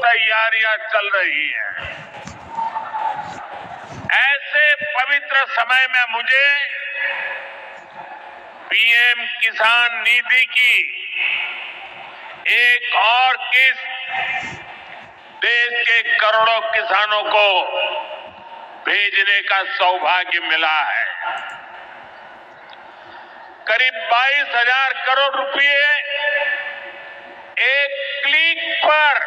तैयारियां चल रही हैं। ऐसे पवित्र समय में मुझे पीएम किसान निधि की एक और किस्त देश के करोड़ों किसानों को भेजने का सौभाग्य मिला है। करीब 22,000 करोड़ रुपए एक क्लिक पर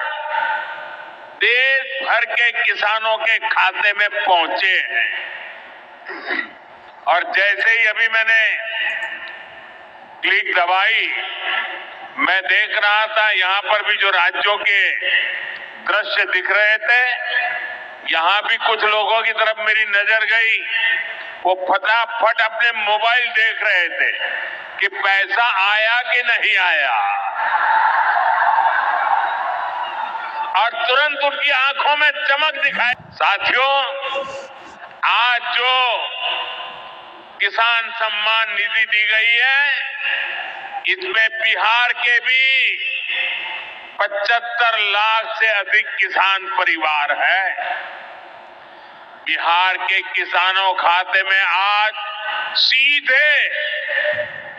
देश भर के किसानों के खाते में पहुंचे हैं। और जैसे ही अभी मैंने क्लिक दबाई, मैं देख रहा था यहां पर भी जो राज्यों के दृश्य दिख रहे थे, यहां भी कुछ लोगों की तरफ मेरी नजर गई। वो फटाफट अपने मोबाइल देख रहे थे कि पैसा आया कि नहीं आया, और तुरंत उनकी आंखों में चमक दिखाई। साथियों, आज जो किसान सम्मान निधि दी गई है, इसमें बिहार के भी 75 लाख से अधिक किसान परिवार है। बिहार के किसानों खाते में आज सीधे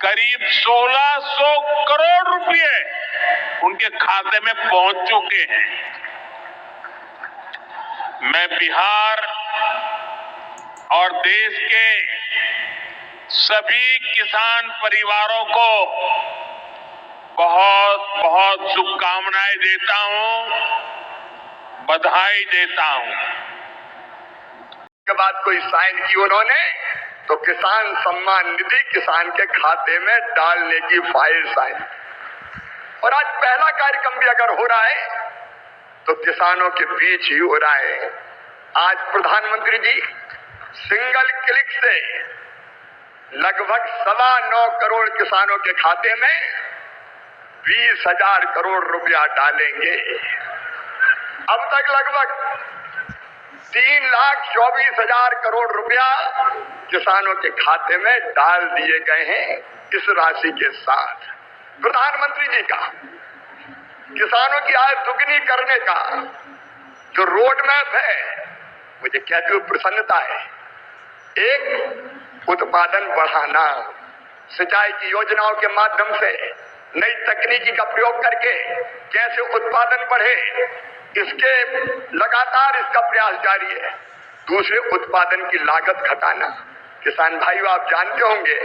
करीब 1600 करोड़ रुपए उनके खाते में पहुंच चुके हैं। मैं बिहार और देश के सभी किसान परिवारों को बहुत बहुत शुभकामनाएं देता हूं, बधाई देता हूं। के बाद कोई साइन की उन्होंने तो किसान सम्मान निधि किसान के खाते में डालने की फाइल साइन। और आज पहला कार्यक्रम भी अगर हो रहा है तो किसानों के बीच ही हो रहा है। आज प्रधानमंत्री जी सिंगल क्लिक से लगभग 9.25 करोड़ किसानों के खाते में 20,000 करोड़ रुपया डालेंगे। अब तक लगभग 3,24,000 करोड़ रुपया किसानों के खाते में डाल दिए गए हैं। इस राशि के साथ प्रधानमंत्री जी का किसानों की आय दुगनी करने का जो रोड मैप है, मुझे कहते हुए प्रसन्नता है। एक, उत्पादन बढ़ाना, सिंचाई की योजनाओं के माध्यम से नई तकनीकी का प्रयोग करके कैसे उत्पादन बढ़े, इसके लगातार इसका प्रयास जारी है। दूसरे, उत्पादन की लागत घटाना। किसान भाइयों, आप जानते होंगे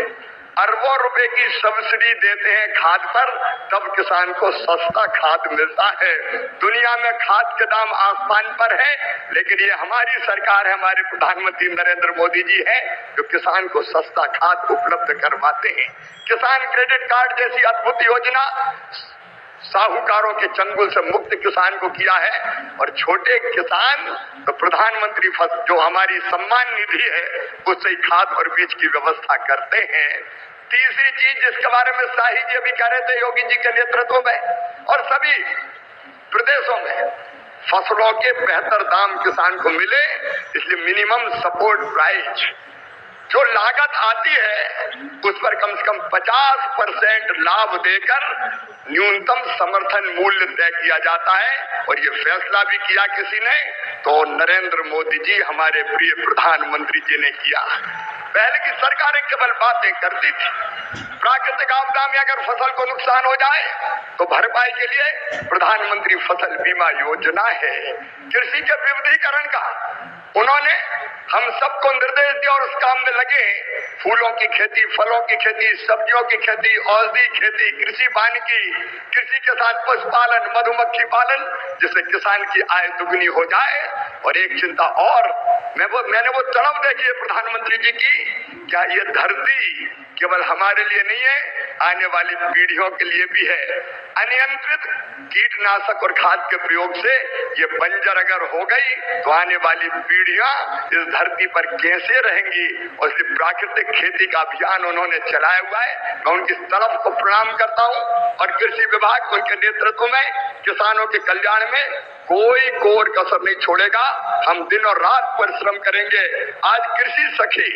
अरबों रुपए की सब्सिडी देते हैं खाद पर, तब किसान को सस्ता खाद मिलता है। दुनिया में खाद के दाम आसमान पर है, लेकिन ये हमारी सरकार है, हमारे प्रधानमंत्री नरेंद्र मोदी जी है जो किसान को सस्ता खाद उपलब्ध करवाते हैं। किसान क्रेडिट कार्ड जैसी अद्भुत योजना साहूकारों के चंगुल से मुक्त किसान को किया है। और छोटे किसान तो प्रधानमंत्री जो हमारी सम्मान निधि है उससे ही खाद और बीज की व्यवस्था करते हैं। तीसरी चीज जिसके बारे में शाही जी अभी कह रहे थे, योगी जी के नेतृत्व में और सभी प्रदेशों में फसलों के बेहतर दाम किसान को मिले, इसलिए मिनिमम सपोर्ट प्राइस जो लागत आती है उस पर कम से कम 50% लाभ देकर न्यूनतम समर्थन मूल्य तय किया जाता है। और ये फैसला भी किया किसी ने तो नरेंद्र मोदी जी हमारे प्रिय प्रधानमंत्री जी ने किया। पहले की सरकारें केवल बातें करती थी। प्राकृतिक आपदा में अगर फसल को नुकसान हो जाए तो भरपाई के लिए प्रधानमंत्री फसल बीमा योजना है। कृषि के विविधीकरण का उन्होंने हम सबको निर्देश दिया और उस काम में लगे। फूलों की खेती, फलों की खेती, सब्जियों की खेती, औषधि खेती, कृषि वानिकी, कृषि के साथ पशुपालन, मधुमक्खी पालन, जिससे किसान की आय दुगनी हो जाए। और एक चिंता और, मैंने वो तड़प देखी है प्रधानमंत्री जी की, क्या ये धरती केवल हमारे लिए नहीं है, आने वाली पीढ़ियों के लिए भी है। अनियंत्रित कीटनाशक और खाद के प्रयोग से ये बंजर अगर हो गई तो आने वाली पीढ़ियां इस धरती पर कैसे रहेंगी। और इसलिए प्राकृतिक खेती का अभियान उन्होंने चलाया हुआ है। मैं उनकी तरफ को प्रणाम करता हूं। और कृषि विभाग उनके नेतृत्व में किसानों के कल्याण में कोई कोर कसर नहीं छोड़ेगा। हम दिन और रात परिश्रम करेंगे। आज कृषि सखी,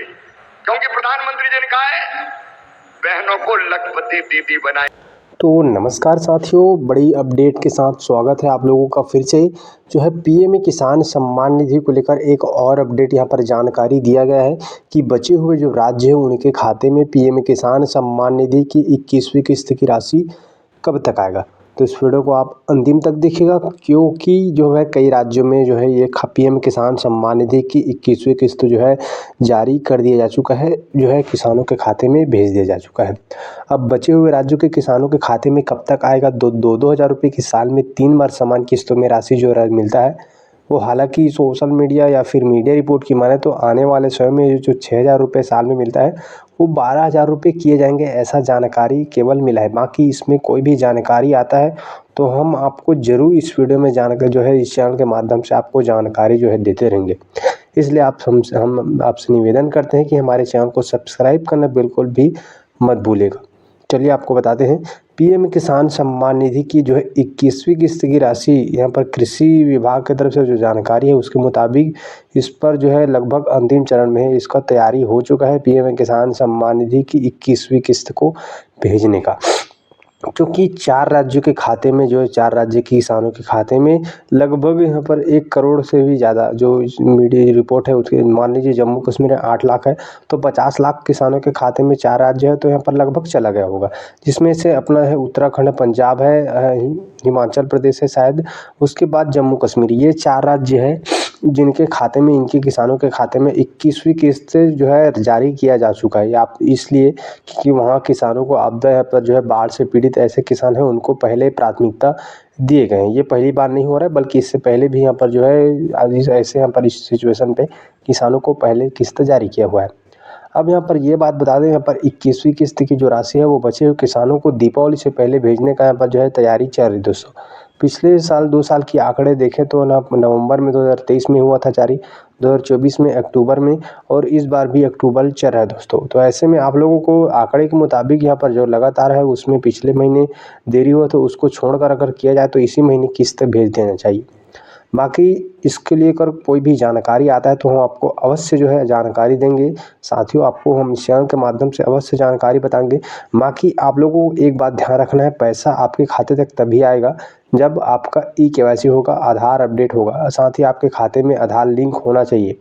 क्योंकि प्रधानमंत्री जी ने कहा है बहनों को लखपति दीदी बनाए। तो नमस्कार साथियों, बड़ी अपडेट के साथ स्वागत है आप लोगों का फिर से जो है पीएम किसान सम्मान निधि को लेकर एक और अपडेट यहाँ पर जानकारी दिया गया है कि बचे हुए जो राज्य हैं उनके खाते में पीएम किसान सम्मान निधि की 21वीं किस्त की राशि कब तक आएगा। तो इस वीडियो को आप अंतिम तक देखिएगा, क्योंकि जो है कई राज्यों में जो है ये पीएम किसान सम्मान निधि की 21वीं किस्त जो है जारी कर दिया जा चुका है, जो है किसानों के खाते में भेज दिया जा चुका है। अब बचे हुए राज्यों के किसानों के खाते में कब तक आएगा। दो हज़ार रुपये की साल में 3 बार समान किस्तों में राशि जो मिलता है वो, हालांकि सोशल मीडिया या फिर मीडिया रिपोर्ट की माने तो आने वाले समय में जो 6,000 रुपये साल में मिलता है वो 12,000 रुपये किए जाएंगे, ऐसा जानकारी केवल मिला है। बाकी इसमें कोई भी जानकारी आता है तो हम आपको ज़रूर इस वीडियो में जानकर जो है इस चैनल के माध्यम से आपको जानकारी जो है देते रहेंगे। इसलिए हम आपसे निवेदन करते हैं कि हमारे चैनल को सब्सक्राइब करना बिल्कुल भी मत भूलिएगा। चलिए आपको बताते हैं पीएम किसान सम्मान निधि की जो है 21वीं किस्त की राशि यहाँ पर कृषि विभाग की तरफ से जो जानकारी है उसके मुताबिक इस पर जो है लगभग अंतिम चरण में है। इसका तैयारी हो चुका है पीएम किसान सम्मान निधि की 21वीं किस्त को भेजने का, क्योंकि 4 राज्यों के खाते में जो है 4 राज्य के किसानों के खाते में लगभग यहाँ पर 1 करोड़ से भी ज़्यादा जो मीडिया रिपोर्ट है उसके, मान लीजिए जम्मू कश्मीर में 8 लाख है तो 50 लाख किसानों के खाते में 4 राज्य है तो यहाँ पर लगभग चला गया होगा, जिसमें से अपना है उत्तराखंड, पंजाब है, हिमाचल प्रदेश है शायद, उसके बाद जम्मू कश्मीर। ये 4 राज्य है जिनके खाते में, इनके किसानों के खाते में 21वीं किस्त जो है जारी किया जा चुका है। आप इसलिए कि वहाँ किसानों को आपदा पर जो है बाढ़ से पीड़ित ऐसे किसान हैं उनको पहले प्राथमिकता दिए गए हैं। ये पहली बार नहीं हो रहा है, बल्कि इससे पहले भी यहाँ पर जो है ऐसे यहाँ पर इस सिचुएशन पे किसानों को पहले किस्त जारी किया हुआ है। अब यहाँ पर ये बात बता दें, यहाँ पर 21वीं किस्त की जो राशि है वो बचे हुए किसानों को दीपावली से पहले भेजने का यहाँ पर जो है तैयारी चल रही है दोस्तों। पिछले साल 2 साल की आंकड़े देखें तो ना नवंबर में 2023 में हुआ था जारी, 2024 में अक्टूबर में, और इस बार भी अक्टूबर चल रहा है दोस्तों। तो ऐसे में आप लोगों को आंकड़े के मुताबिक यहाँ पर जो लगातार है उसमें पिछले महीने देरी हुआ तो उसको छोड़कर अगर किया जाए तो इसी महीने किस्त भेज देना चाहिए। बाकी इसके लिए अगर कोई भी जानकारी आता है तो हम आपको अवश्य जो है जानकारी देंगे साथियों, आपको हम इस चैनल के माध्यम से अवश्य जानकारी बताएंगे। बाकी आप लोगों को एक बात ध्यान रखना है, पैसा आपके खाते तक तभी आएगा जब आपका ई-केवाईसी होगा, आधार अपडेट होगा, साथ ही आपके खाते में आधार लिंक होना चाहिए।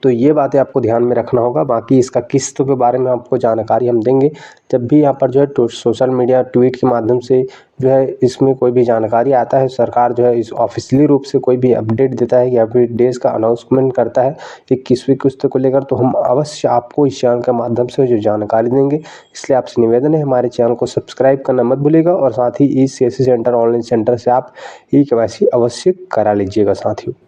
तो ये बातें आपको ध्यान में रखना होगा। बाकी इसका किस्त के बारे में आपको जानकारी हम देंगे जब भी यहाँ पर जो है सोशल मीडिया ट्वीट के माध्यम से जो है इसमें कोई भी जानकारी आता है, सरकार जो है इस ऑफिशियली रूप से कोई भी अपडेट देता है या फिर डेज का अनाउंसमेंट करता है 21वीं किस्त को लेकर, तो हम अवश्य आपको इस चैनल के माध्यम से जो जानकारी देंगे। इसलिए आपसे निवेदन है हमारे चैनल को सब्सक्राइब करना मत भूलिएगा, और साथ ही ई-CSC सेंटर ऑनलाइन सेंटर से आप ई-केवाईसी अवश्य करा लीजिएगा साथियों।